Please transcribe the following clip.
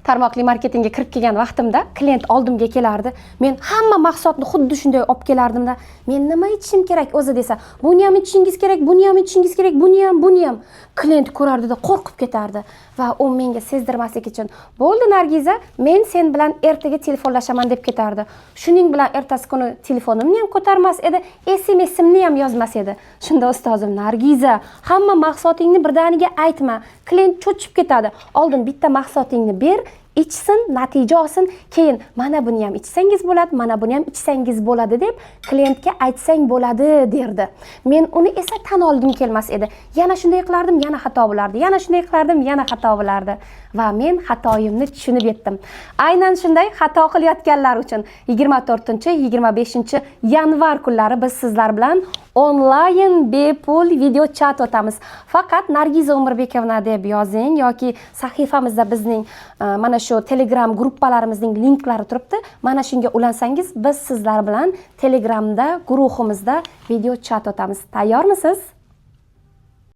tarmoqli marketingga kirib kelgan vaqtimda klient oldimga kelardi. Men hamma mahsulotni xuddi shunday olib kelardimda. Men nima ichishim kerak o'zi desa, buni ham ichishingiz kerak, buni ham ichishingiz kerak, buni ham. Klient ko'rardida qo'rqib ketardi va u menga sezdirmaslik uchun, "Bo'ldi Nargiza, men sen bilan ertaga telefonlashaman" deb ketardi. Shuning bilan ertasi kuni telefonimni ham ko'tarmas edi, SMS'imni ham yozmas edi. Shunda ustozim, "Nargiza, hamma mahsulotingni birdaniga aytma. Klient cho'chib ketadi. Oldin bitta mahsulotingni ber, ichsin, natija olsin, keyin mana buni ham ichsangiz bo'ladi, mana buni ham ichsangiz bo'ladi" deb klientga aytsang bo'ladi derdi. Men uni esa tan olgim kelmas edi. Yana shunday qilardim, yana xato bo'lardi. Yana shunday qilardim, yana xato bo'lardi. Va men xatoyimni tushunib yetdim. Aynan shunday xato qilayotganlar uchun 24-25 yanvar kunlari biz sizlar bilan onlayn bepul video chat o'tamiz. Faqat Nargiza Umurbekovna deb yozing yoki sahifamizda bizning mana shu Telegram gruppalarimizning linklari turibdi. Mana shunga ulansangiz biz sizlar bilan Telegramda guruhimizda video chat o'tamiz. Tayyormisiz?